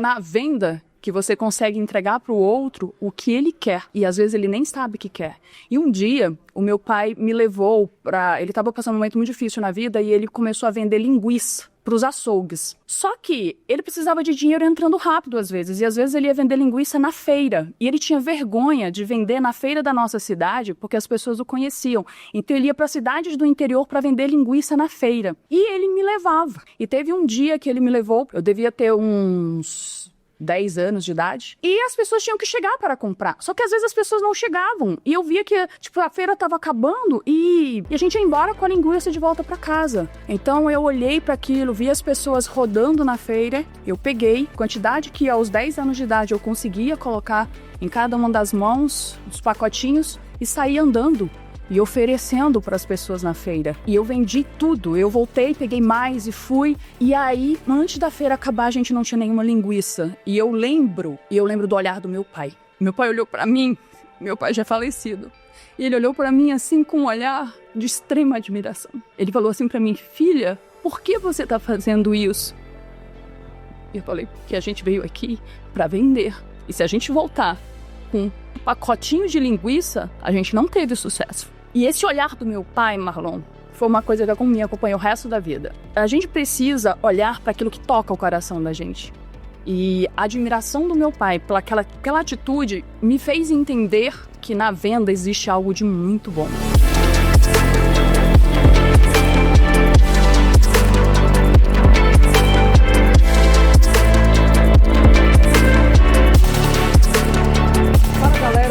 Na venda, que você consegue entregar para o outro o que ele quer. E às vezes ele nem sabe o que quer. E um dia, o meu pai me levou para... Ele estava passando um momento muito difícil na vida e ele começou a vender linguiça para os açougues. Só que ele precisava de dinheiro entrando rápido às vezes. E às vezes ele ia vender linguiça na feira. E ele tinha vergonha de vender na feira da nossa cidade porque as pessoas o conheciam. Então ele ia para cidades do interior para vender linguiça na feira. E ele me levava. E teve um dia que ele me levou, eu devia ter uns 10 anos de idade, e as pessoas tinham que chegar para comprar. Só que às vezes as pessoas não chegavam, e eu via que, a feira tava acabando, e a gente ia embora com a linguiça de volta para casa. Então eu olhei para aquilo, vi as pessoas rodando na feira, eu peguei, quantidade que aos 10 anos de idade eu conseguia colocar em cada uma das mãos, os pacotinhos, e saí andando e oferecendo para as pessoas na feira. E eu vendi tudo. Eu voltei, peguei mais e fui. E aí, antes da feira acabar, a gente não tinha nenhuma linguiça. E eu lembro do olhar do meu pai. Meu pai olhou para mim, meu pai já é falecido. E ele olhou para mim assim com um olhar de extrema admiração. Ele falou assim para mim: filha, por que você está fazendo isso? E eu falei: porque a gente veio aqui para vender. E se a gente voltar com um pacotinho de linguiça, a gente não teve sucesso. E esse olhar do meu pai, Marlon, foi uma coisa que me acompanhou o resto da vida. A gente precisa olhar para aquilo que toca o coração da gente. E a admiração do meu pai pela aquela atitude me fez entender que na venda existe algo de muito bom.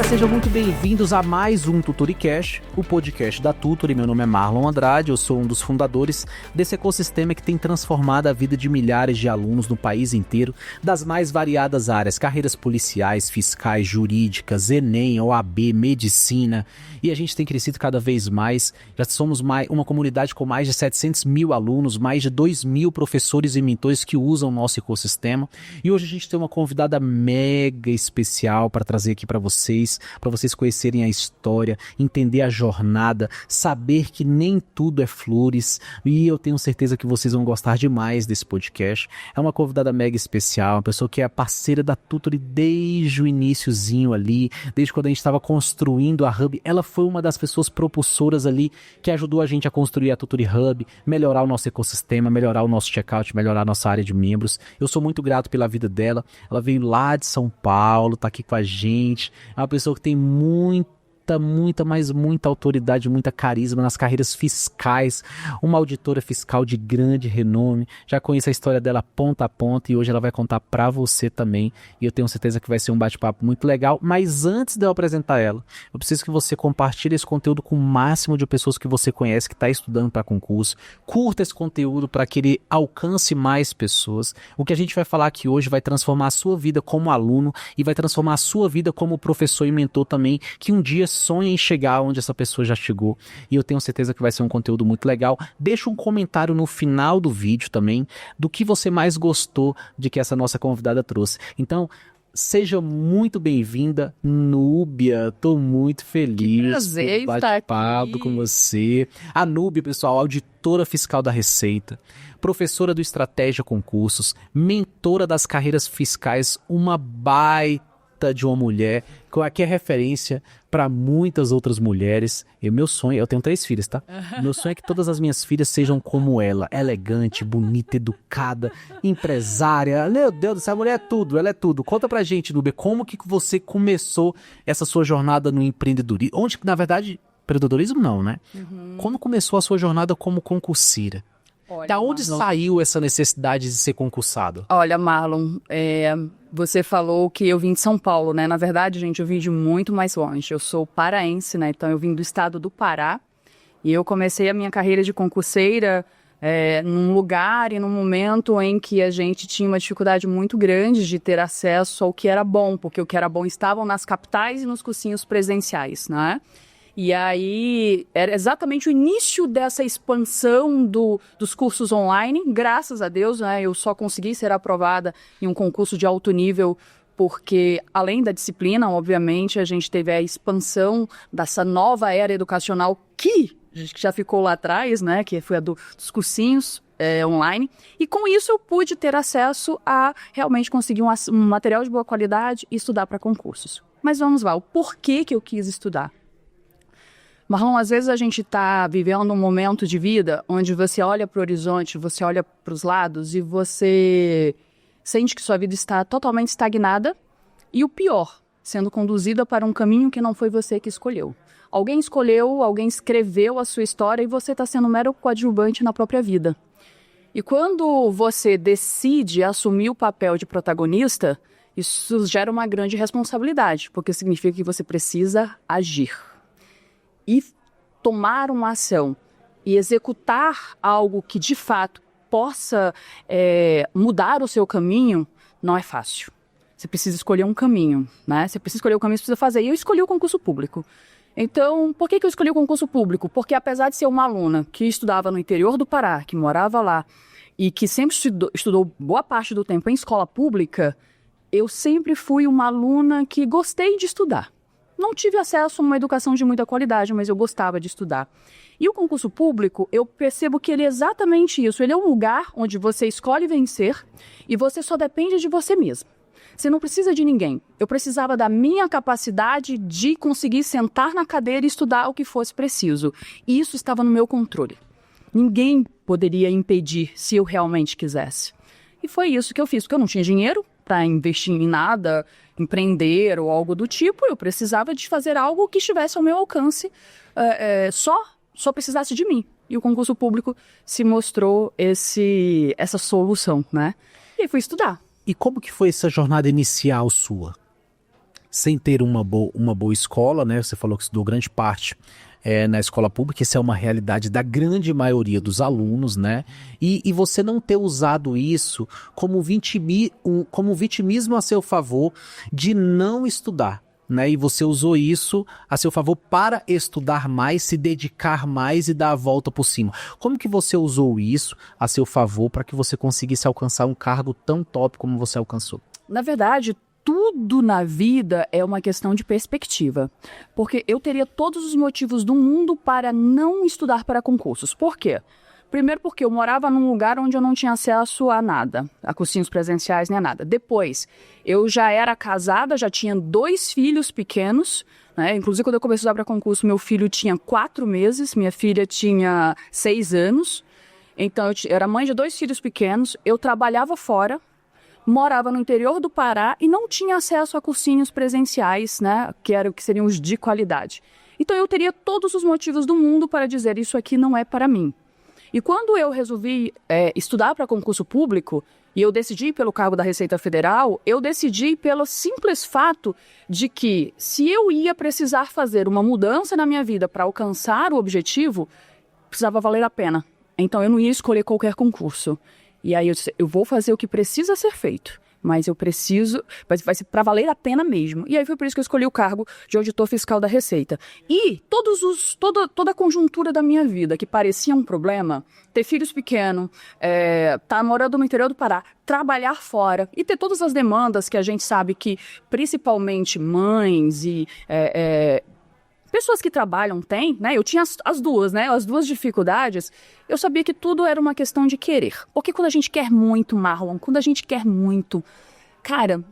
Sejam muito bem-vindos a mais um Tutoricast, o podcast da Tutor. Meu nome é Marlon Andrade, eu sou um dos fundadores desse ecossistema que tem transformado a vida de milhares de alunos no país inteiro, das mais variadas áreas, carreiras policiais, fiscais, jurídicas, Enem, OAB, medicina, e a gente tem crescido cada vez mais. Já somos uma comunidade com mais de 700 mil alunos, mais de 2 mil professores e mentores que usam o nosso ecossistema, e hoje a gente tem uma convidada mega especial para trazer aqui para vocês conhecerem a história, entender a jornada, saber que nem tudo é flores, e eu tenho certeza que vocês vão gostar demais desse podcast. É uma convidada mega especial, uma pessoa que é parceira da Tutor desde o iniciozinho ali, desde quando a gente estava construindo a Hub. Ela foi uma das pessoas propulsoras ali que ajudou a gente a construir a Tutor Hub, melhorar o nosso ecossistema, melhorar o nosso checkout, melhorar a nossa área de membros. Eu sou muito grato pela vida dela. Ela veio lá de São Paulo, tá aqui com a gente. É uma pessoa que tem muita autoridade, muita carisma nas carreiras fiscais, uma auditora fiscal de grande renome. Já conheço a história dela ponta a ponta e hoje ela vai contar pra você também, e eu tenho certeza que vai ser um bate-papo muito legal. Mas antes de eu apresentar ela, eu preciso que você compartilhe esse conteúdo com o máximo de pessoas que você conhece, que está estudando para concurso. Curta esse conteúdo para que ele alcance mais pessoas. O que a gente vai falar aqui hoje vai transformar a sua vida como aluno e vai transformar a sua vida como professor e mentor também, que um dia sonha em chegar onde essa pessoa já chegou, e eu tenho certeza que vai ser um conteúdo muito legal. Deixa um comentário no final do vídeo também do que você mais gostou de que essa nossa convidada trouxe. Então, seja muito bem-vinda, Núbia. Tô muito feliz por bate-papo com você. A Núbia, pessoal, auditora fiscal da Receita, professora do Estratégia Concursos, mentora das carreiras fiscais, uma baita de uma mulher, que é referência para muitas outras mulheres. E meu sonho, eu tenho 3 filhas, tá? Meu sonho é que todas as minhas filhas sejam como ela, elegante, bonita, educada, empresária. Meu Deus do céu, a mulher é tudo, ela é tudo. Conta pra gente, Núbia, como que você começou essa sua jornada no empreendedorismo? Onde, na verdade, empreendedorismo não, né? Como começou a sua jornada como concurseira? Olha, da onde saiu essa necessidade de ser concursado? Olha, Marlon, você falou que eu vim de São Paulo, né? Na verdade, gente, eu vim de muito mais longe. Eu sou paraense, né? Então eu vim do estado do Pará. E eu comecei a minha carreira de concurseira num lugar e num momento em que a gente tinha uma dificuldade muito grande de ter acesso ao que era bom, porque o que era bom estavam nas capitais e nos cursinhos presenciais, né? E aí, era exatamente o início dessa expansão dos cursos online. Graças a Deus, né, eu só consegui ser aprovada em um concurso de alto nível porque, além da disciplina, obviamente, a gente teve a expansão dessa nova era educacional que já ficou lá atrás, né, que foi a dos cursinhos. online, e com isso eu pude ter acesso a realmente conseguir um material de boa qualidade e estudar para concursos. Mas vamos lá, o porquê que eu quis estudar? Marlon, às vezes a gente está vivendo um momento de vida onde você olha para o horizonte, você olha para os lados e você sente que sua vida está totalmente estagnada e o pior, sendo conduzida para um caminho que não foi você que escolheu. Alguém escolheu, alguém escreveu a sua história e você está sendo um mero coadjuvante na própria vida. E quando você decide assumir o papel de protagonista, isso gera uma grande responsabilidade, porque significa que você precisa agir. E tomar uma ação e executar algo que de fato possa mudar o seu caminho, não é fácil. Você precisa escolher um caminho, né? Você precisa escolher o caminho que você precisa fazer. E eu escolhi o concurso público. Então, por que eu escolhi o concurso público? Porque apesar de ser uma aluna que estudava no interior do Pará, que morava lá, e que sempre estudou boa parte do tempo em escola pública, eu sempre fui uma aluna que gostei de estudar. Não tive acesso a uma educação de muita qualidade, mas eu gostava de estudar. E o concurso público, eu percebo que ele é exatamente isso. Ele é um lugar onde você escolhe vencer e você só depende de você mesmo. Você não precisa de ninguém. Eu precisava da minha capacidade de conseguir sentar na cadeira e estudar o que fosse preciso. E isso estava no meu controle. Ninguém poderia impedir se eu realmente quisesse. E foi isso que eu fiz, porque eu não tinha dinheiro para investir em nada, empreender ou algo do tipo. Eu precisava de fazer algo que estivesse ao meu alcance, só precisasse de mim. E o concurso público se mostrou essa solução, né? E aí fui estudar. E como que foi essa jornada inicial sua? Sem ter uma boa escola, né? Você falou que estudou grande parte na escola pública, isso é uma realidade da grande maioria dos alunos, né? E você não ter usado isso como vitimismo a seu favor de não estudar, né? E você usou isso a seu favor para estudar mais, se dedicar mais e dar a volta por cima. Como que você usou isso a seu favor para que você conseguisse alcançar um cargo tão top como você alcançou? Na verdade, tudo na vida é uma questão de perspectiva. Porque eu teria todos os motivos do mundo para não estudar para concursos. Por quê? Primeiro porque eu morava num lugar onde eu não tinha acesso a nada, a cursinhos presenciais nem a nada. Depois, eu já era casada, já tinha 2 filhos pequenos, né? Inclusive, quando eu comecei a estudar para concurso, meu filho tinha 4 meses, minha filha tinha 6 anos. Então, eu era mãe de 2 filhos pequenos, eu trabalhava fora, morava no interior do Pará e não tinha acesso a cursinhos presenciais, né, que seriam os de qualidade. Então eu teria todos os motivos do mundo para dizer isso aqui não é para mim. E quando eu resolvi estudar para concurso público e eu decidi pelo cargo da Receita Federal, eu decidi pelo simples fato de que se eu ia precisar fazer uma mudança na minha vida para alcançar o objetivo, precisava valer a pena. Então eu não ia escolher qualquer concurso. E aí eu disse, eu vou fazer o que precisa ser feito, mas eu preciso, vai ser para valer a pena mesmo. E aí foi por isso que eu escolhi o cargo de auditor fiscal da Receita. E toda a conjuntura da minha vida que parecia um problema, ter filhos pequenos, estar morando no interior do Pará, trabalhar fora e ter todas as demandas que a gente sabe que principalmente mães e pessoas que trabalham têm, né? Eu tinha as duas, né? As duas dificuldades. Eu sabia que tudo era uma questão de querer. Porque quando a gente quer muito, Marlon, quando a gente quer muito, cara,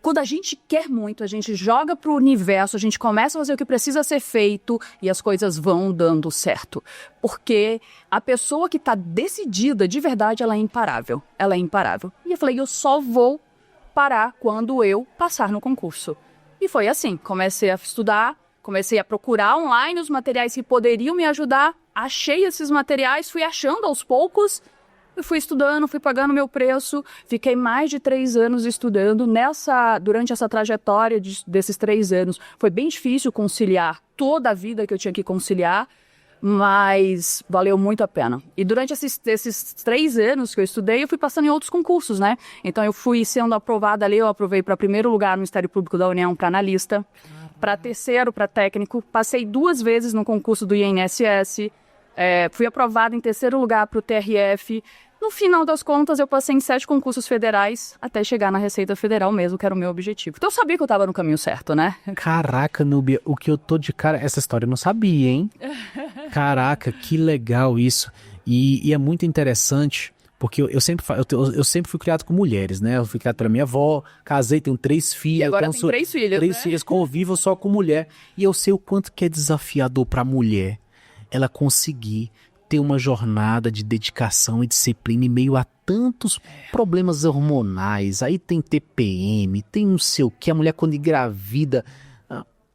quando a gente quer muito, a gente joga pro universo, a gente começa a fazer o que precisa ser feito e as coisas vão dando certo. Porque a pessoa que tá decidida, de verdade, ela é imparável. Ela é imparável. E eu falei, eu só vou parar quando eu passar no concurso. E foi assim, comecei a estudar, comecei a procurar online os materiais que poderiam me ajudar, achei esses materiais, fui achando aos poucos, eu fui estudando, fui pagando meu preço, fiquei mais de 3 anos estudando. Durante essa trajetória desses 3 anos, foi bem difícil conciliar toda a vida que eu tinha que conciliar, mas valeu muito a pena. E durante esses 3 anos que eu estudei, eu fui passando em outros concursos, né? Então eu fui sendo aprovada ali, eu aprovei para primeiro lugar no Ministério Público da União para analista, para terceiro, para técnico, passei 2 vezes no concurso do INSS, fui aprovada em terceiro lugar para o TRF. No final das contas, eu passei em 7 concursos federais até chegar na Receita Federal mesmo, que era o meu objetivo. Então eu sabia que eu estava no caminho certo, né? Caraca, Núbia, o que eu tô de cara... Essa história eu não sabia, hein? Caraca, que legal isso. E é muito interessante, porque eu sempre fui criado com mulheres, né? Eu fui criado pela minha avó, casei, tenho 3 filhas. E agora tem 3 filhas, 3 né? filhas, convivo só com mulher. E eu sei o quanto que é desafiador pra mulher ela conseguir ter uma jornada de dedicação e disciplina em meio a tantos problemas hormonais. Aí tem TPM, tem não sei o que, a mulher quando engravida,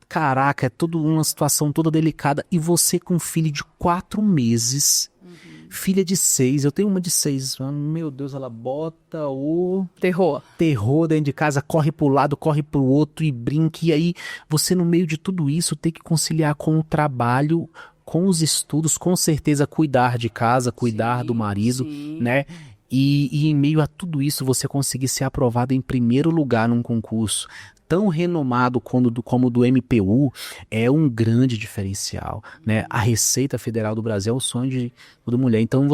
caraca, é toda uma situação toda delicada. E você com um filho de 4 meses, filha de 6, eu tenho uma de 6, meu Deus, ela bota o terror dentro de casa, corre pro lado, corre pro outro e brinca. E aí você no meio de tudo isso tem que conciliar com o trabalho, com os estudos, com certeza cuidar de casa, cuidar do marido, né? E em meio a tudo isso você conseguir ser aprovado em primeiro lugar num concurso tão renomado como o do MPU é um grande diferencial, né? A Receita Federal do Brasil é o sonho de toda mulher. Então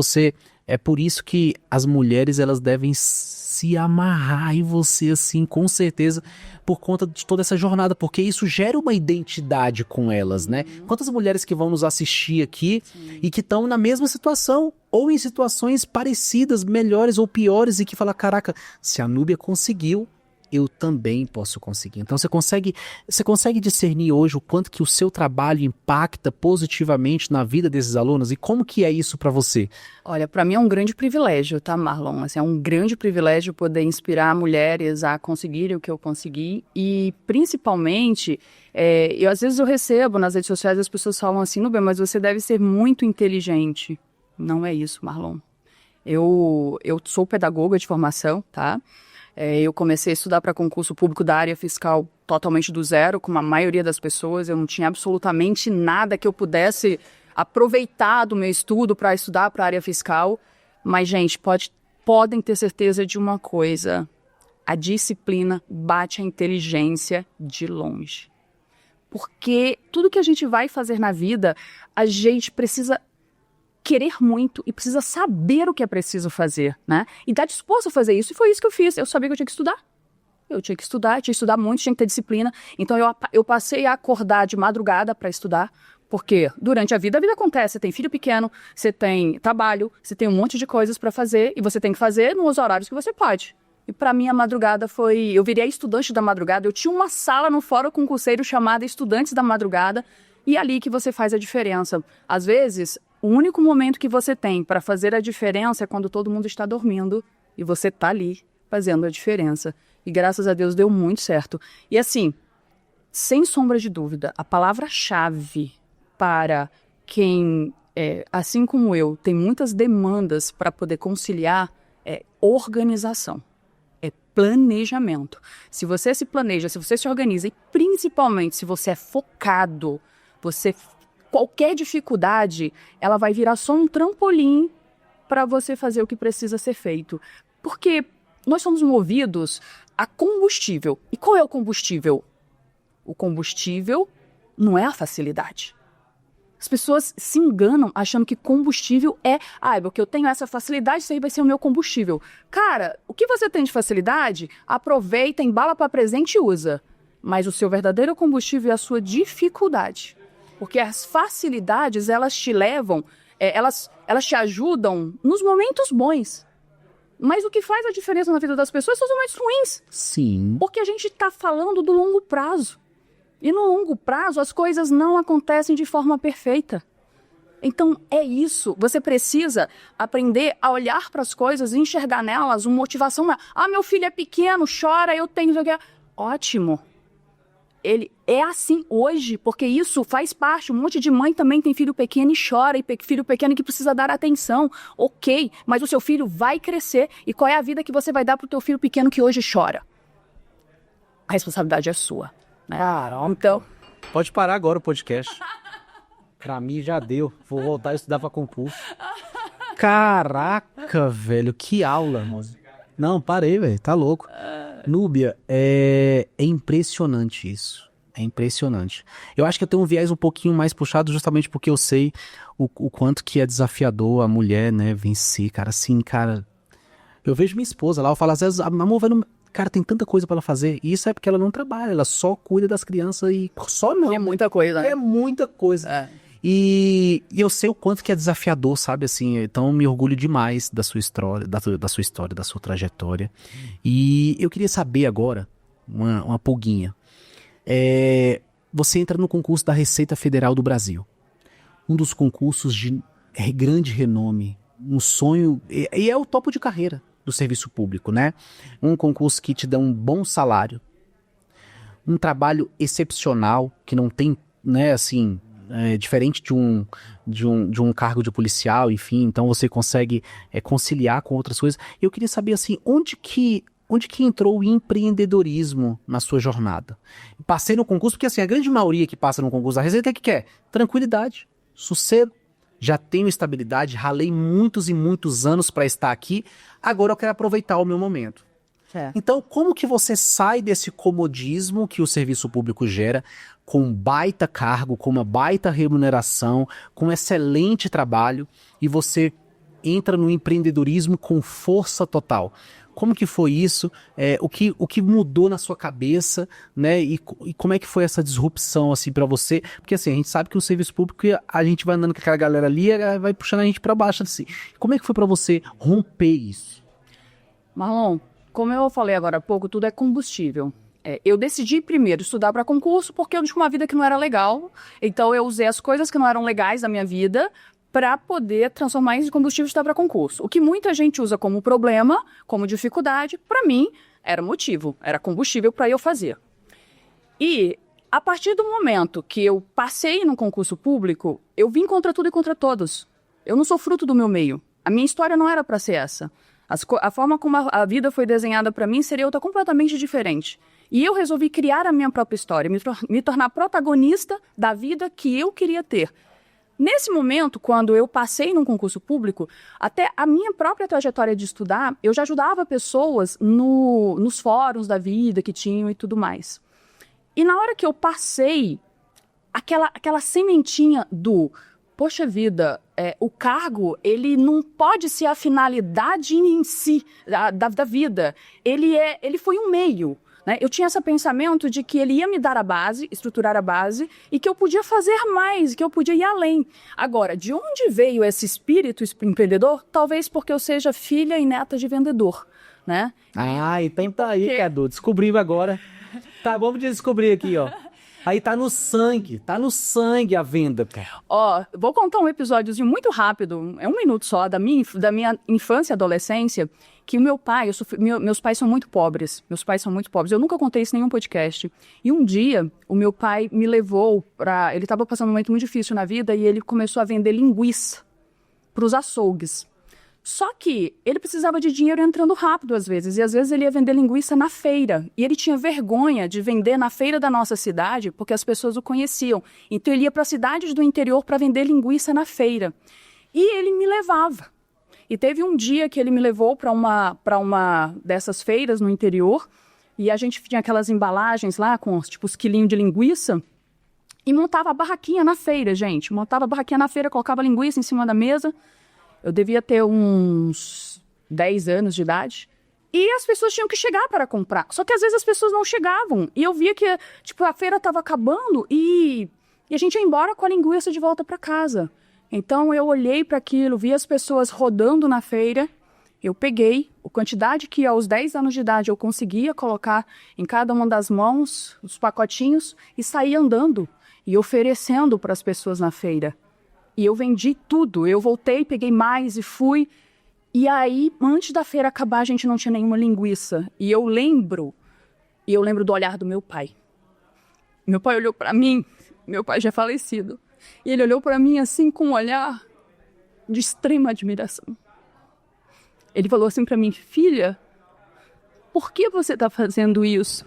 é por isso que as mulheres elas devem se amarrar em você, assim, com certeza, por conta de toda essa jornada, porque isso gera uma identidade com elas, né? Quantas mulheres que vão nos assistir aqui e que estão na mesma situação, ou em situações parecidas, melhores ou piores, e que falam, caraca, se a Núbia conseguiu, eu também posso conseguir. Então você consegue discernir hoje o quanto que o seu trabalho impacta positivamente na vida desses alunos, e como que é isso para você? Olha, para mim é um grande privilégio, tá, Marlon? Assim, é um grande privilégio poder inspirar mulheres a conseguirem o que eu consegui, e principalmente, às vezes eu recebo nas redes sociais, as pessoas falam assim, Núbia, mas você deve ser muito inteligente. Não é isso, Marlon. Eu sou pedagoga de formação, tá? Eu comecei a estudar para concurso público da área fiscal totalmente do zero, como a maioria das pessoas. Eu não tinha absolutamente nada que eu pudesse aproveitar do meu estudo para estudar para a área fiscal. Mas, gente, podem ter certeza de uma coisa. A disciplina bate a inteligência de longe. Porque tudo que a gente vai fazer na vida, a gente precisa querer muito e precisa saber o que é preciso fazer, né? E estar disposto a fazer isso, e foi isso que eu fiz. Eu sabia que eu tinha que estudar. Eu tinha que estudar muito, tinha que ter disciplina. Então eu passei a acordar de madrugada para estudar, porque durante a vida acontece. Você tem filho pequeno, você tem trabalho, você tem um monte de coisas para fazer, e você tem que fazer nos horários que você pode. E para mim a madrugada foi... Eu virei estudante da madrugada. Eu tinha uma sala no fórum concurseiro chamada Estudantes da Madrugada, e é ali que você faz a diferença. Às vezes, o único momento que você tem para fazer a diferença é quando todo mundo está dormindo e você está ali fazendo a diferença. E graças a Deus deu muito certo. E assim, sem sombra de dúvida, a palavra-chave para quem, assim como eu, tem muitas demandas para poder conciliar é organização. É planejamento. Se você se planeja, se você se organiza e principalmente se você é focado, qualquer dificuldade, ela vai virar só um trampolim para você fazer o que precisa ser feito. Porque nós somos movidos a combustível. E qual é o combustível? O combustível não é a facilidade. As pessoas se enganam achando que combustível é... porque eu tenho essa facilidade, isso aí vai ser o meu combustível. Cara, o que você tem de facilidade, aproveita, embala para presente e usa. Mas o seu verdadeiro combustível é a sua dificuldade. Porque as facilidades, elas te levam, elas te ajudam nos momentos bons. Mas o que faz a diferença na vida das pessoas são os momentos ruins. Sim. Porque a gente está falando do longo prazo. E no longo prazo, as coisas não acontecem de forma perfeita. Então, é isso. Você precisa aprender a olhar para as coisas e enxergar nelas uma motivação. Meu filho é pequeno, chora, eu tenho... Ótimo. Ele é assim hoje, porque isso faz parte. Um monte de mãe também tem filho pequeno e chora, e filho pequeno que precisa dar atenção. Ok, mas o seu filho vai crescer. E qual é a vida que você vai dar pro teu filho pequeno que hoje chora? A responsabilidade é sua. Né? Caramba. Então, pode parar agora o podcast. Pra mim já deu. Vou voltar a estudar pra concurso. Caraca, velho, que aula, mano. Não, parei, velho, tá louco. Núbia, é impressionante isso. É impressionante. Eu acho que eu tenho um viés um pouquinho mais puxado justamente porque eu sei o quanto que é desafiador a mulher, né, vencer, cara. Assim, cara, eu vejo minha esposa lá, eu falo às vezes, amor, vai no... Cara, tem tanta coisa pra ela fazer. E isso é porque ela não trabalha, ela só cuida das crianças e só não. É muita coisa, né? É muita coisa. E eu sei o quanto que é desafiador, sabe, assim, então eu me orgulho demais da sua história, da sua trajetória. E eu queria saber agora, uma pulguinha. Você entra no concurso da Receita Federal do Brasil. Um dos concursos de grande renome, um sonho, e é o topo de carreira do serviço público, né? Um concurso que te dá um bom salário, um trabalho excepcional, que não tem, né, assim, diferente de um cargo de policial, enfim, então você consegue conciliar com outras coisas. Eu queria saber, assim, onde que entrou o empreendedorismo na sua jornada? Passei no concurso, porque assim, a grande maioria que passa no concurso da Receita é que quer tranquilidade, sossego, já tenho estabilidade, ralei muitos e muitos anos para estar aqui, agora eu quero aproveitar o meu momento. Então, como que você sai desse comodismo que o serviço público gera, com um baita cargo, com uma baita remuneração, com um excelente trabalho, e você entra no empreendedorismo com força total? Como que foi isso? O que mudou na sua cabeça, né? E como é que foi essa disrupção, assim, pra você? Porque, assim, a gente sabe que o serviço público, a gente vai andando com aquela galera ali, vai puxando a gente pra baixo, assim. Como é que foi pra você romper isso? Marlon, como eu falei agora há pouco, tudo é combustível. Eu decidi primeiro estudar para concurso porque eu tinha uma vida que não era legal. Então eu usei as coisas que não eram legais da minha vida para poder transformar isso em combustível e estudar para concurso. O que muita gente usa como problema, como dificuldade, para mim era motivo, era combustível para eu fazer. E a partir do momento que eu passei no concurso público, eu vim contra tudo e contra todos. Eu não sou fruto do meu meio. A minha história não era para ser essa. A forma como a vida foi desenhada para mim seria outra completamente diferente. E eu resolvi criar a minha própria história, me tornar protagonista da vida que eu queria ter. Nesse momento, quando eu passei num concurso público, até a minha própria trajetória de estudar, eu já ajudava pessoas nos fóruns da vida que tinham e tudo mais. E na hora que eu passei, aquela sementinha do... Poxa vida, o cargo, ele não pode ser a finalidade em si da vida. Ele foi um meio, né? Eu tinha esse pensamento de que ele ia me dar a base, estruturar a base, e que eu podia fazer mais, que eu podia ir além. Agora, de onde veio esse espírito empreendedor? Talvez porque eu seja filha e neta de vendedor, né? Então tá aí, Cadu, descobriu agora. Tá, vamos descobrir aqui, ó. Aí tá no sangue a venda, cara. Vou contar um episódiozinho muito rápido, é 1 minuto só, da minha infância e adolescência, que o meu pai, meus pais são muito pobres, eu nunca contei isso em nenhum podcast. E um dia, o meu pai me levou ele estava passando um momento muito difícil na vida e ele começou a vender linguiça para os açougues. Só que ele precisava de dinheiro entrando rápido às vezes, e às vezes ele ia vender linguiça na feira. E ele tinha vergonha de vender na feira da nossa cidade, porque as pessoas o conheciam. Então ele ia para cidades do interior para vender linguiça na feira. E ele me levava. E teve um dia que ele me levou para uma dessas feiras no interior, e a gente tinha aquelas embalagens lá com tipo os quilinhos de linguiça, e montava a barraquinha na feira, gente. Montava a barraquinha na feira, colocava a linguiça em cima da mesa. Eu devia ter uns 10 anos de idade. E as pessoas tinham que chegar para comprar. Só que às vezes as pessoas não chegavam. E eu via que tipo, a feira estava acabando e a gente ia embora com a linguiça de volta para casa. Então eu olhei para aquilo, vi as pessoas rodando na feira. Eu peguei a quantidade que aos 10 anos de idade eu conseguia colocar em cada uma das mãos, os pacotinhos, e saí andando e oferecendo para as pessoas na feira. E eu vendi tudo, eu voltei, peguei mais e fui. E aí, antes da feira acabar, a gente não tinha nenhuma linguiça. E eu lembro do olhar do meu pai. Meu pai olhou para mim, meu pai já é falecido. E ele olhou para mim assim com um olhar de extrema admiração. Ele falou assim para mim, filha, por que você está fazendo isso?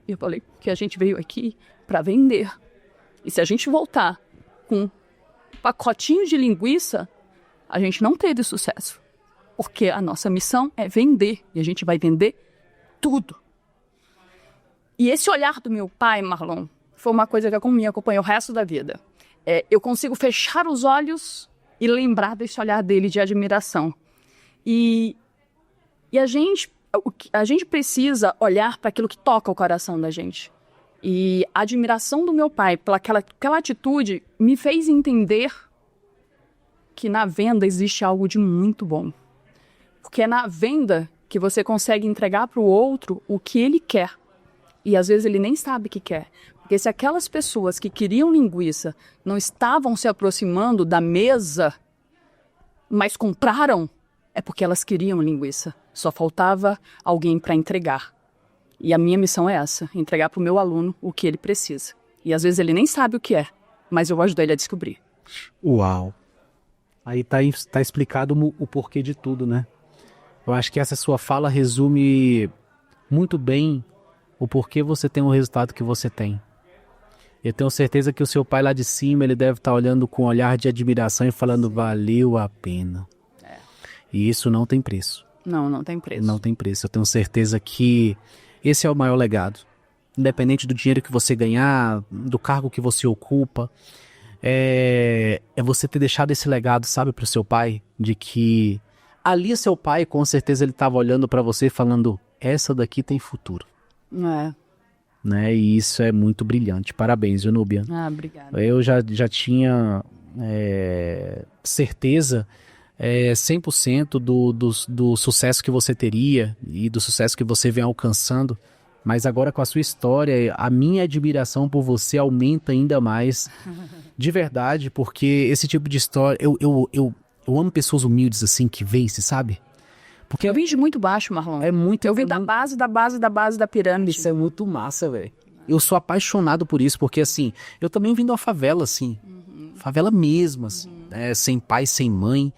E eu falei, que a gente veio aqui para vender. E se a gente voltar com pacotinho de linguiça, a gente não teve sucesso. Porque a nossa missão é vender. E a gente vai vender tudo. E esse olhar do meu pai, Marlon, foi uma coisa que me acompanhou o resto da vida. Eu consigo fechar os olhos e lembrar desse olhar dele de admiração. E a gente precisa olhar para aquilo que toca o coração da gente. E a admiração do meu pai pela aquela atitude me fez entender que na venda existe algo de muito bom. Porque é na venda que você consegue entregar para o outro o que ele quer. E às vezes ele nem sabe o que quer. Porque se aquelas pessoas que queriam linguiça não estavam se aproximando da mesa, mas compraram, é porque elas queriam linguiça. Só faltava alguém para entregar. E a minha missão é essa, entregar para o meu aluno o que ele precisa. E às vezes ele nem sabe o que é, mas eu ajudo ele a descobrir. Uau! Aí tá explicado o porquê de tudo, né? Eu acho que essa sua fala resume muito bem o porquê você tem o resultado que você tem. Eu tenho certeza que o seu pai lá de cima, ele deve estar olhando com um olhar de admiração e falando, valeu a pena. E isso não tem preço. Não tem preço. Não tem preço. Eu tenho certeza que esse é o maior legado. Independente do dinheiro que você ganhar, do cargo que você ocupa, é você ter deixado esse legado, sabe, pro seu pai, de que ali seu pai, com certeza, ele estava olhando para você falando, essa daqui tem futuro. Né? E isso é muito brilhante. Parabéns, viu, Núbia? Obrigada. Eu já tinha certeza 100% do sucesso que você teria e do sucesso que você vem alcançando, mas agora com a sua história, a minha admiração por você aumenta ainda mais, de verdade, porque esse tipo de história, eu amo pessoas humildes assim, que vencem, sabe? Porque eu vim de muito baixo, Marlon. Eu vim da base da pirâmide. Isso é muito massa, velho. Eu sou apaixonado por isso, porque assim, eu também vim de uma favela, assim, favela mesmo, assim, sem pai, sem mãe,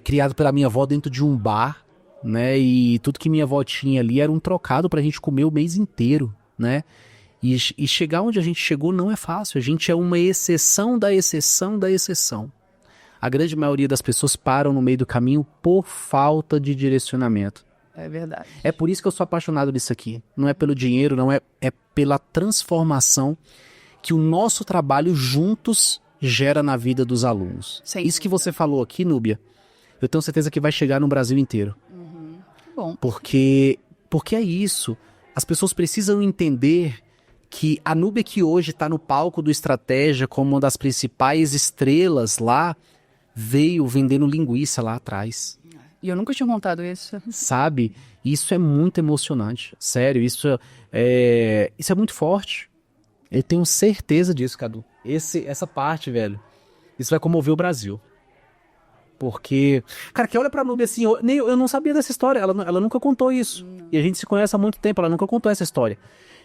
criado pela minha avó dentro de um bar, né, e tudo que minha avó tinha ali era um trocado pra gente comer o mês inteiro, né, e chegar onde a gente chegou não é fácil, a gente é uma exceção da exceção da exceção. A grande maioria das pessoas param no meio do caminho por falta de direcionamento. É verdade. É por isso que eu sou apaixonado nisso aqui. Não é pelo dinheiro, não é pela transformação que o nosso trabalho juntos gera na vida dos alunos. Isso que você falou aqui, Núbia, eu tenho certeza que vai chegar no Brasil inteiro. Bom. Porque é isso. As pessoas precisam entender que a Núbia que hoje está no palco do Estratégia como uma das principais estrelas lá, veio vendendo linguiça lá atrás. E eu nunca tinha contado isso. Sabe? Isso é muito emocionante. Sério, isso é muito forte. Eu tenho certeza disso, Cadu. Essa parte, velho, isso vai comover o Brasil. Porque, cara, que olha pra Núbia assim, eu não sabia dessa história, ela nunca contou isso. E a gente se conhece há muito tempo, ela nunca contou essa história.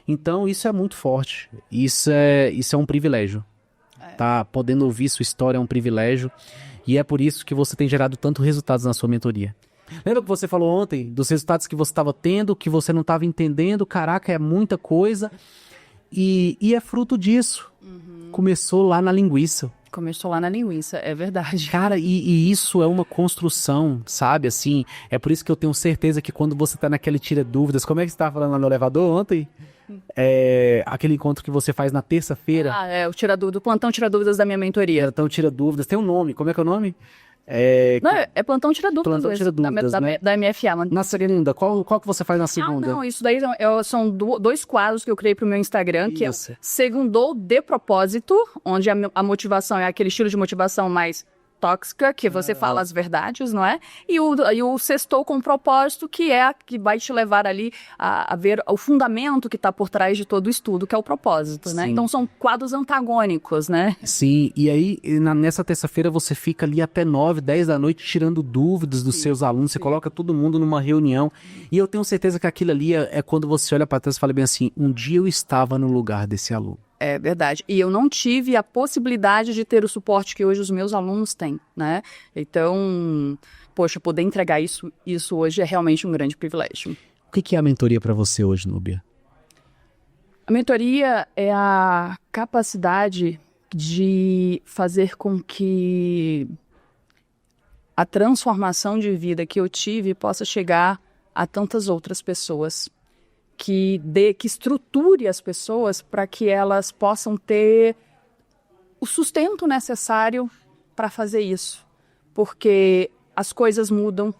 Então, isso é muito forte. Isso é um privilégio. Tá? Podendo ouvir sua história é um privilégio. E é por isso que você tem gerado tantos resultados na sua mentoria. Lembra que você falou ontem dos resultados que você estava tendo, que você não estava entendendo? Caraca, é muita coisa. E é fruto disso. Começou lá na linguiça. Começou lá na linguiça, é verdade. Cara, e isso é uma construção, sabe? Assim, é por isso que eu tenho certeza que quando você tá naquele tira dúvidas, como é que você estava falando lá no elevador ontem? Aquele encontro que você faz na terça-feira. O plantão tira dúvidas da minha mentoria. Plantão tira dúvidas, tem um nome, como é que é o nome? Não, é plantão tira dúvidas. Plantão tira dúvidas, né? Da MFA. Na segunda, qual que você faz na segunda? Não, isso daí são dois quadros que eu criei pro meu Instagram, que é Segundou de Propósito, onde a motivação é aquele estilo de motivação mais tóxica, que você fala as verdades, não é? E o Sextou com Propósito, que é que vai te levar ali a ver o fundamento que está por trás de todo o estudo, que é o propósito, né? Então são quadros antagônicos, né? Sim, e aí nessa terça-feira você fica ali até 9, 10 da noite tirando dúvidas dos seus alunos, você coloca todo mundo numa reunião, e eu tenho certeza que aquilo ali é quando você olha para trás e fala bem assim, um dia eu estava no lugar desse aluno. É verdade. E eu não tive a possibilidade de ter o suporte que hoje os meus alunos têm, né? Então, poxa, poder entregar isso hoje é realmente um grande privilégio. O que é a mentoria para você hoje, Núbia? A mentoria é a capacidade de fazer com que a transformação de vida que eu tive possa chegar a tantas outras pessoas. Que estruture as pessoas para que elas possam ter o sustento necessário para fazer isso. Porque as coisas mudam,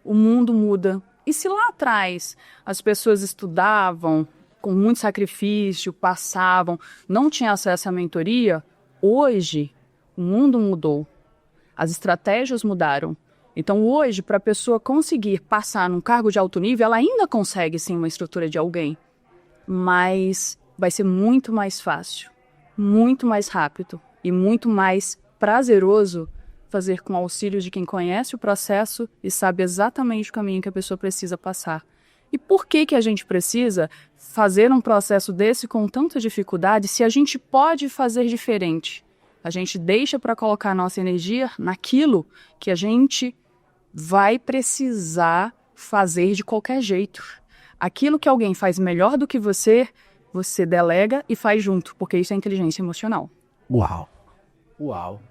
o mundo muda. E se lá atrás as pessoas estudavam com muito sacrifício, passavam, não tinham acesso à mentoria, hoje o mundo mudou, as estratégias mudaram. Então hoje, para a pessoa conseguir passar num cargo de alto nível, ela ainda consegue sim uma estrutura de alguém, mas vai ser muito mais fácil, muito mais rápido e muito mais prazeroso fazer com auxílio de quem conhece o processo e sabe exatamente o caminho que a pessoa precisa passar. E por que a gente precisa fazer um processo desse com tanta dificuldade se a gente pode fazer diferente? A gente deixa para colocar a nossa energia naquilo que a gente vai precisar fazer de qualquer jeito. Aquilo que alguém faz melhor do que você, você delega e faz junto, porque isso é inteligência emocional. Uau! Uau!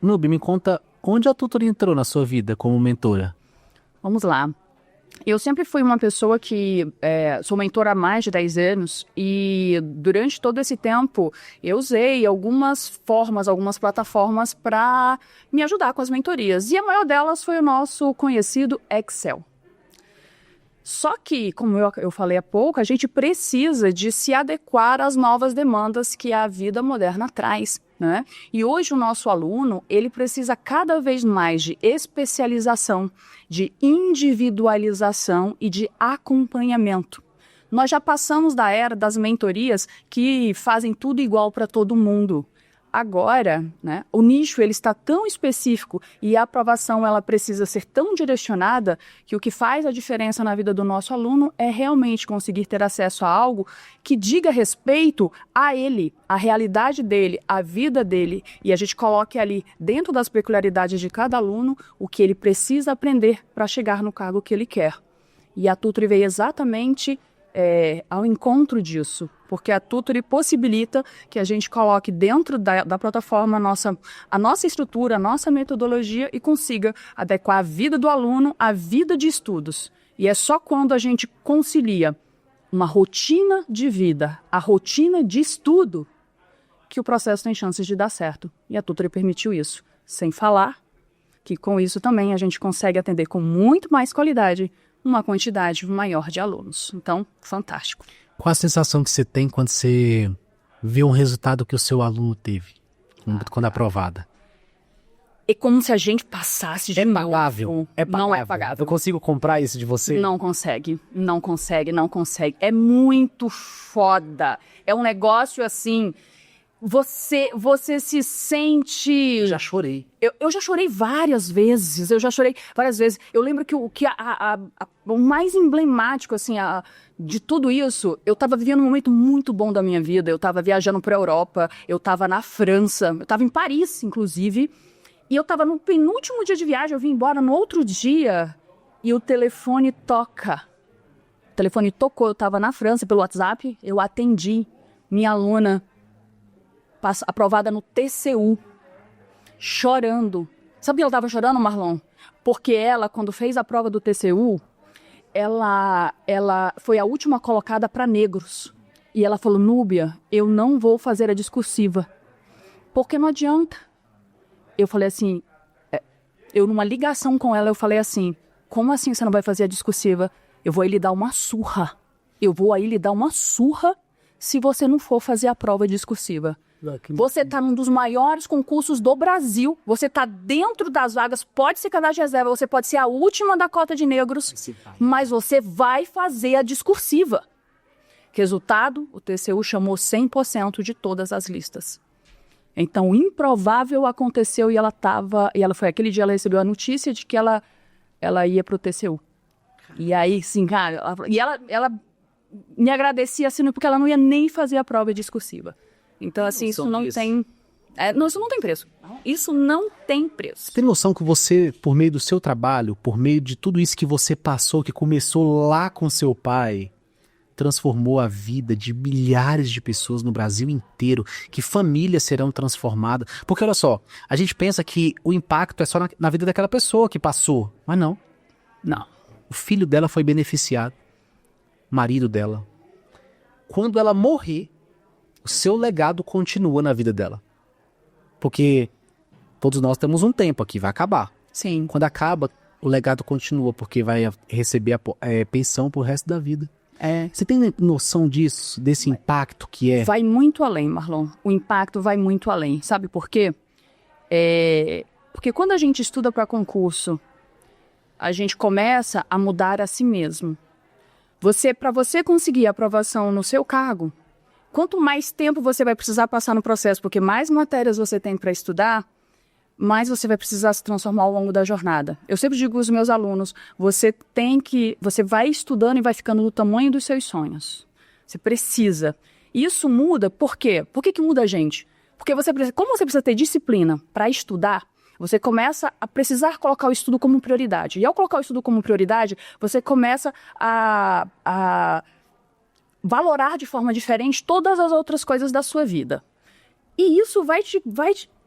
Nubi, me conta onde a tutora entrou na sua vida como mentora? Vamos lá. Eu sempre fui uma pessoa que sou mentora há mais de 10 anos e durante todo esse tempo eu usei algumas plataformas para me ajudar com as mentorias. E a maior delas foi o nosso conhecido Excel. Só que, como eu falei há pouco, a gente precisa de se adequar às novas demandas que a vida moderna traz, né? E hoje o nosso aluno, ele precisa cada vez mais de especialização, de individualização e de acompanhamento. Nós já passamos da era das mentorias que fazem tudo igual para todo mundo. Agora, né, o nicho ele está tão específico e a aprovação ela precisa ser tão direcionada que o que faz a diferença na vida do nosso aluno é realmente conseguir ter acesso a algo que diga respeito a ele, a realidade dele, a vida dele, e a gente coloque ali dentro das peculiaridades de cada aluno o que ele precisa aprender para chegar no cargo que ele quer. E a Tutore veio exatamente ao encontro disso, porque a Tutore possibilita que a gente coloque dentro da plataforma a nossa estrutura, a nossa metodologia e consiga adequar a vida do aluno à vida de estudos. E é só quando a gente concilia uma rotina de vida, a rotina de estudo, que o processo tem chances de dar certo. E a Tutore permitiu isso, sem falar que com isso também a gente consegue atender com muito mais qualidade uma quantidade maior de alunos. Então, fantástico. Qual a sensação que você tem quando você vê um resultado que o seu aluno teve, quando aprovada? É como se a gente passasse de pagável. Não é pagável. Eu consigo comprar isso de você? Não consegue. É muito foda. É um negócio assim... Você se sente... Eu já chorei. Eu já chorei várias vezes. Eu lembro que o mais emblemático, assim, de tudo isso, eu tava vivendo um momento muito bom da minha vida. Eu tava viajando pra Europa, eu tava na França, eu tava em Paris, inclusive. E eu tava no penúltimo dia de viagem, eu vim embora no outro dia e o telefone toca. O telefone tocou, eu tava na França pelo WhatsApp, eu atendi minha aluna aprovada no TCU, chorando. Sabe por que ela estava chorando, Marlon? Porque ela, quando fez a prova do TCU, ela foi a última colocada para negros. E ela falou, Núbia, eu não vou fazer a discursiva, porque não adianta. Eu falei assim, numa ligação com ela, eu falei assim, como assim você não vai fazer a discursiva? Eu vou aí lhe dar uma surra. Se você não for fazer a prova discursiva. Você está num dos maiores concursos do Brasil, você está dentro das vagas, pode ser cadastro de reserva, você pode ser a última da cota de negros, mas você vai fazer a discursiva. Resultado, o TCU chamou 100% de todas as listas. Então, o improvável aconteceu e foi aquele dia ela recebeu a notícia de que ela ia para o TCU. E aí, sim, cara, ela me agradecia assim, porque ela não ia nem fazer a prova discursiva. Então, assim, isso não tem preço. Isso não tem preço. Você tem noção que você, por meio do seu trabalho, por meio de tudo isso que você passou, que começou lá com seu pai, transformou a vida de milhares de pessoas no Brasil inteiro, que famílias serão transformadas. Porque, olha só, a gente pensa que o impacto é só na vida daquela pessoa que passou, mas não. Não. O filho dela foi beneficiado, o marido dela. Quando ela morrer, o seu legado continua na vida dela. Porque todos nós temos um tempo aqui, vai acabar. Sim. Quando acaba, o legado continua, porque vai receber a pensão pro resto da vida. Você tem noção disso, desse impacto que é? Vai muito além, Marlon. O impacto vai muito além. Sabe por quê? Porque quando a gente estuda para concurso, a gente começa a mudar a si mesmo. Para você conseguir aprovação no seu cargo, quanto mais tempo você vai precisar passar no processo, porque mais matérias você tem para estudar, mais você vai precisar se transformar ao longo da jornada. Eu sempre digo aos meus alunos, você vai estudando e vai ficando do tamanho dos seus sonhos. Você precisa. Isso muda, por quê? Por que muda a gente? Porque como você precisa ter disciplina para estudar, você começa a precisar colocar o estudo como prioridade. E ao colocar o estudo como prioridade, você começa a valorar de forma diferente todas as outras coisas da sua vida. E isso vai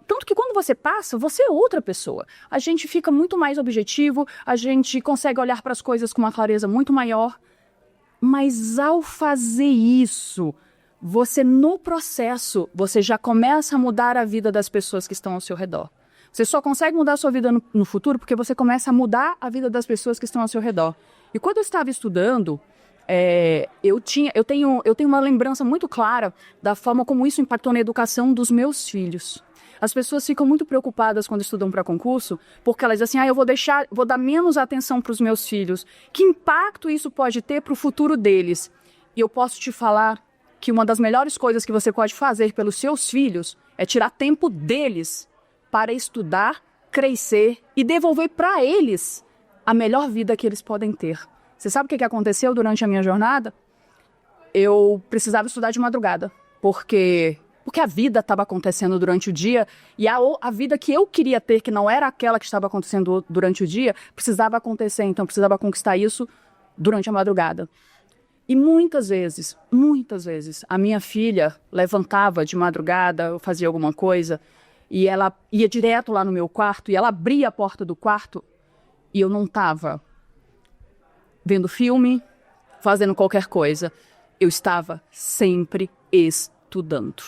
tanto que quando você passa, você é outra pessoa. A gente fica muito mais objetivo, a gente consegue olhar para as coisas com uma clareza muito maior. Mas ao fazer isso, no processo, você já começa a mudar a vida das pessoas que estão ao seu redor. Você só consegue mudar a sua vida no futuro porque você começa a mudar a vida das pessoas que estão ao seu redor. E quando eu estava estudando, eu tenho uma lembrança muito clara da forma como isso impactou na educação dos meus filhos. As pessoas ficam muito preocupadas quando estudam para concurso, porque elas dizem assim, eu vou dar menos atenção para os meus filhos. Que impacto isso pode ter para o futuro deles? E eu posso te falar que uma das melhores coisas que você pode fazer pelos seus filhos é tirar tempo deles para estudar, crescer e devolver para eles a melhor vida que eles podem ter. Você sabe o que aconteceu durante a minha jornada? Eu precisava estudar de madrugada, porque a vida estava acontecendo durante o dia e a vida que eu queria ter, que não era aquela que estava acontecendo durante o dia, precisava acontecer, então precisava conquistar isso durante a madrugada. E muitas vezes, a minha filha levantava de madrugada, eu fazia alguma coisa, e ela ia direto lá no meu quarto, e ela abria a porta do quarto, e eu não estava vendo filme, fazendo qualquer coisa. Eu estava sempre estudando.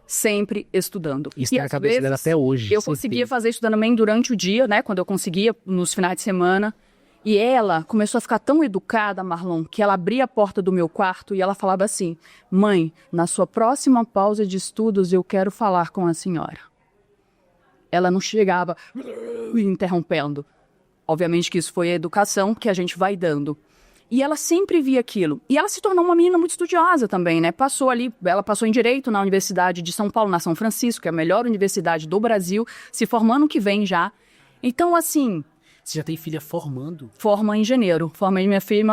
Sempre estudando. Isso tem na cabeça dela até hoje. Eu conseguia fazer isso também durante o dia, né? Quando eu conseguia, nos finais de semana. E ela começou a ficar tão educada, Marlon, que ela abria a porta do meu quarto e ela falava assim, mãe, na sua próxima pausa de estudos eu quero falar com a senhora. Ela não chegava interrompendo. Obviamente que isso foi a educação que a gente vai dando. E ela sempre via aquilo. E ela se tornou uma menina muito estudiosa também, né? Ela passou em Direito na Universidade de São Paulo, na São Francisco, que é a melhor universidade do Brasil, se formando ano que vem já. Então, assim... Você já tem filha formando? Forma em janeiro.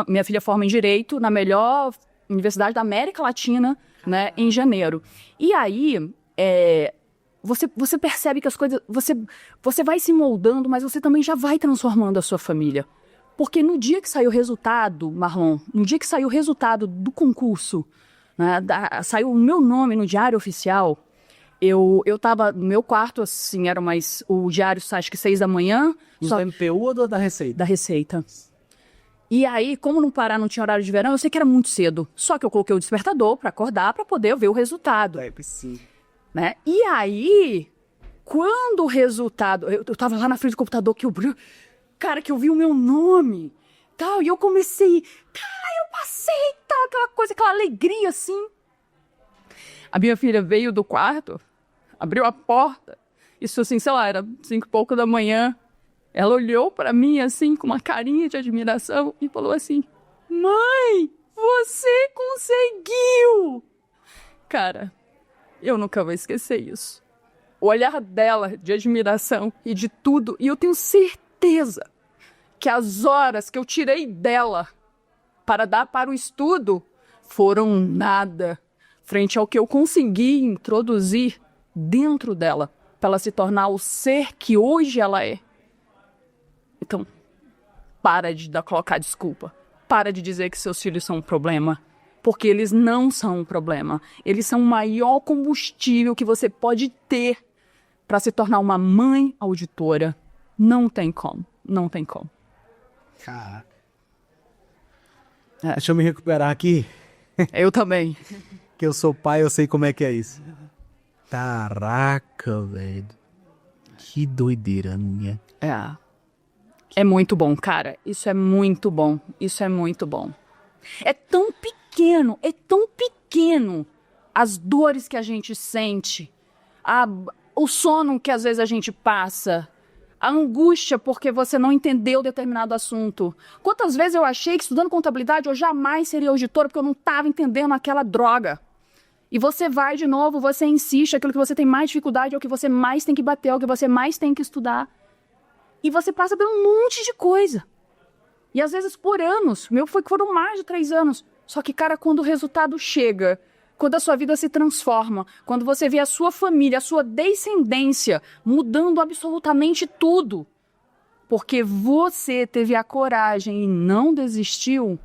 Minha filha forma em Direito na melhor universidade da América Latina, né? Em janeiro. E aí, você percebe que as coisas... Você vai se moldando, mas você também já vai transformando a sua família. Porque no dia que saiu o resultado, Marlon, no dia que saiu o resultado do concurso, né, saiu o meu nome no Diário Oficial, eu tava no meu quarto, assim, o diário sai acho que 6 da manhã. Do MPU ou da Receita? Da Receita. E aí, como no Pará não tinha horário de verão, eu sei que era muito cedo. Só que eu coloquei o despertador para acordar, para poder ver o resultado. Sim. Né? E aí, quando o resultado... Eu tava lá na frente do computador que eu vi o meu nome, tal, e eu comecei, eu passei, tal, aquela coisa, aquela alegria, assim. A minha filha veio do quarto, abriu a porta, isso assim, sei lá, era 5 e pouco da manhã, ela olhou pra mim, assim, com uma carinha de admiração, e falou assim, mãe, você conseguiu! Cara, eu nunca vou esquecer isso. O olhar dela de admiração e de tudo, e eu tenho certeza que as horas que eu tirei dela para dar para o estudo foram nada frente ao que eu consegui introduzir dentro dela para ela se tornar o ser que hoje ela é. Então, para de colocar desculpa. Para de dizer que seus filhos são um problema. Porque eles não são um problema. Eles são o maior combustível que você pode ter para se tornar uma mãe auditora. Não tem como. Não tem como. Caraca. Deixa eu me recuperar aqui. Eu também. Que eu sou pai, eu sei como é que é isso. Caraca, velho. Que doideira, minha. É muito bom, cara. Isso é muito bom. Isso é muito bom. É tão pequeno as dores que a gente sente, o sono que às vezes a gente passa, a angústia porque você não entendeu determinado assunto. Quantas vezes eu achei que estudando contabilidade eu jamais seria auditora porque eu não estava entendendo aquela droga. E você vai de novo, você insiste, aquilo que você tem mais dificuldade é o que você mais tem que bater, é o que você mais tem que estudar. E você passa por um monte de coisa. E às vezes por anos, foram mais de 3 anos. Só que, cara, quando o resultado chega, quando a sua vida se transforma, quando você vê a sua família, a sua descendência mudando absolutamente tudo, porque você teve a coragem e não desistiu,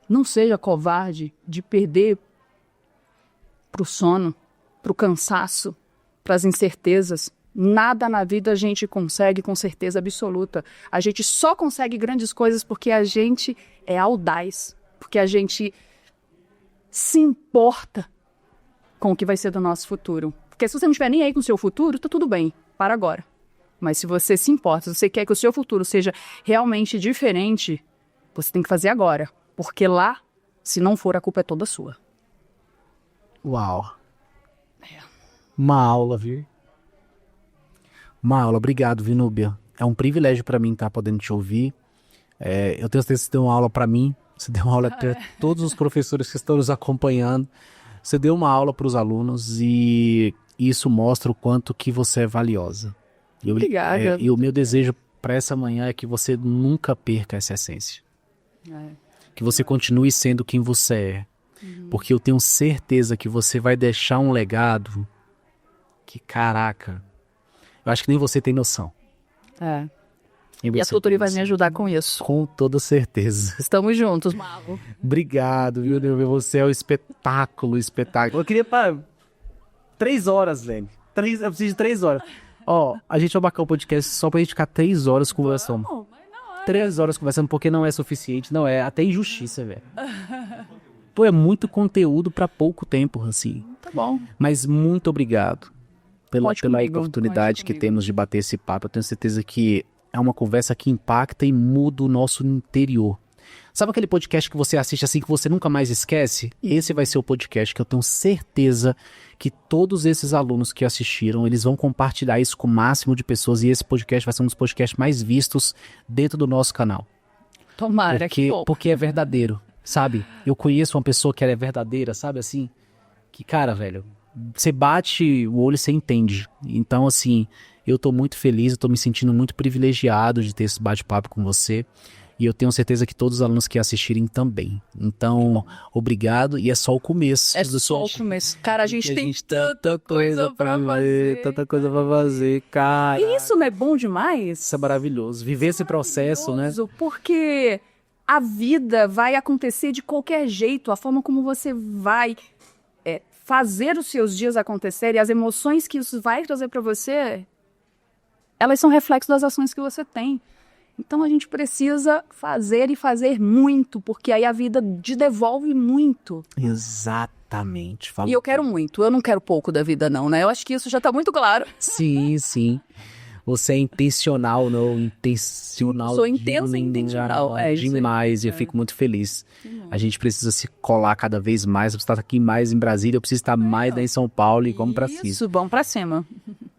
não seja covarde de perder pro sono, pro cansaço, pras incertezas. Nada na vida a gente consegue com certeza absoluta. A gente só consegue grandes coisas porque a gente é audaz, porque a gente se importa com o que vai ser do nosso futuro. Porque se você não estiver nem aí com o seu futuro, tá tudo bem, para agora. Mas se você se importa, se você quer que o seu futuro seja realmente diferente, você tem que fazer agora. Porque lá, se não for, a culpa é toda sua. Uau. Uma aula, viu? Uma aula. Obrigado, viu, Núbia? É um privilégio pra mim estar podendo te ouvir. Eu tenho certeza que você deu uma aula pra mim. Você deu uma aula para todos os professores que estão nos acompanhando. Você deu uma aula para os alunos e isso mostra o quanto que você é valiosa. Obrigada. E o meu desejo para essa manhã é que você nunca perca essa essência. Que você continue sendo quem você é. Porque eu tenho certeza que você vai deixar um legado que, caraca, eu acho que nem você tem noção. E a tutoria vai me ajudar com isso. Com toda certeza. Estamos juntos, Marlon. Obrigado, viu, Neuber? Você é um espetáculo. Eu queria para 3 horas, Lene. Eu preciso de 3 horas. A gente vai marcar um podcast só pra gente ficar 3 horas conversando. Não, mas não é. 3 horas conversando porque não é suficiente. Não é, até injustiça, velho. Pô, é muito conteúdo pra pouco tempo, assim. Tá bom. Mas muito obrigado pela oportunidade que comigo. temos de bater esse papo. Eu tenho certeza que é uma conversa que impacta e muda o nosso interior. Sabe aquele podcast que você assiste assim que você nunca mais esquece? Esse vai ser o podcast que eu tenho certeza que todos esses alunos que assistiram, eles vão compartilhar isso com o máximo de pessoas e esse podcast vai ser um dos podcasts mais vistos dentro do nosso canal. Tomara, porque é verdadeiro, sabe? Eu conheço uma pessoa que ela é verdadeira, sabe assim? Que, cara, velho, você bate o olho e você entende. Então, assim, eu tô muito feliz, eu tô me sentindo muito privilegiado de ter esse bate-papo com você. E eu tenho certeza que todos os alunos que assistirem também. Então, obrigado. E é só o começo. É só o começo. Cara, a gente tem tanta coisa pra fazer. Tanta coisa pra fazer, cara. E isso não é bom demais? Isso é maravilhoso. Viver esse processo, né? Porque a vida vai acontecer de qualquer jeito. A forma como você vai fazer os seus dias acontecerem, as emoções que isso vai trazer pra você, elas são reflexo das ações que você tem. Então a gente precisa fazer e fazer muito, porque aí a vida te devolve muito. Exatamente. E eu quero muito, eu não quero pouco da vida não, né? Eu acho que isso já tá muito claro. Sim, sim. Você é intencional, não? Intencional. Sou intencional. Demais, e eu fico muito feliz. A gente precisa se colar cada vez mais. Você está aqui mais em Brasília, eu preciso estar mais daí em São Paulo e vamos pra cima. Isso, vamos pra cima.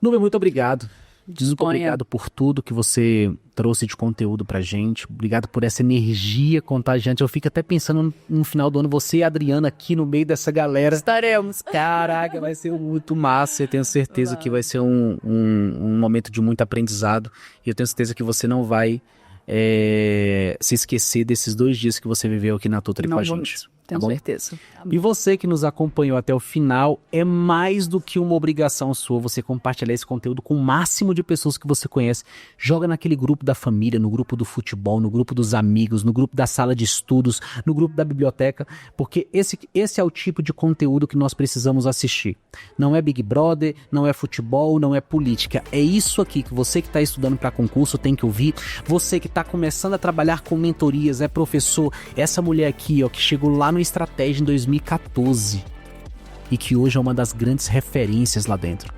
Núbia, muito obrigado. Muito obrigado por tudo que você trouxe de conteúdo pra gente. Obrigado por essa energia contagiante. Eu fico até pensando no final do ano, você e a Adriana aqui no meio dessa galera. Estaremos. Caraca, vai ser muito massa. Eu tenho certeza que vai ser um momento de muito aprendizado. E eu tenho certeza que você não vai se esquecer desses 2 dias que você viveu aqui na Tutoria com a gente. Tenho certeza. E você que nos acompanhou até o final, é mais do que uma obrigação sua você compartilhar esse conteúdo com o máximo de pessoas que você conhece. Joga naquele grupo da família, no grupo do futebol, no grupo dos amigos, no grupo da sala de estudos, no grupo da biblioteca, porque esse é o tipo de conteúdo que nós precisamos assistir. Não é Big Brother, não é futebol, não é política. É isso aqui que você que está estudando para concurso tem que ouvir. Você que está começando a trabalhar com mentorias, é professor, essa mulher aqui, ó, que chegou lá no Estratégia em 2014 e que hoje é uma das grandes referências lá dentro.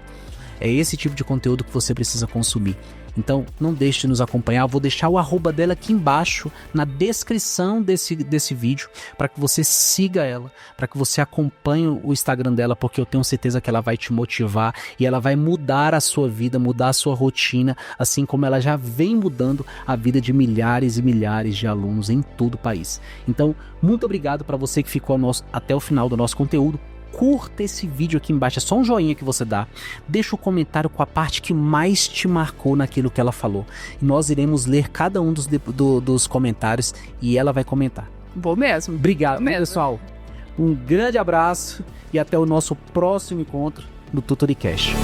É esse tipo de conteúdo que você precisa consumir. Então não deixe de nos acompanhar, eu vou deixar o arroba dela aqui embaixo na descrição desse vídeo, para que você siga ela, para que você acompanhe o Instagram dela, porque eu tenho certeza que ela vai te motivar e ela vai mudar a sua vida, mudar a sua rotina, assim como ela já vem mudando a vida de milhares e milhares de alunos em todo o país. Então, muito obrigado para você que ficou até o final do nosso conteúdo. Curta esse vídeo aqui embaixo, é só um joinha que você dá. Deixa o comentário com a parte que mais te marcou naquilo que ela falou. E nós iremos ler cada um dos comentários e ela vai comentar. Vou mesmo. Obrigado, Vou mesmo. Pessoal. Um grande abraço e até o nosso próximo encontro no Tutoricast.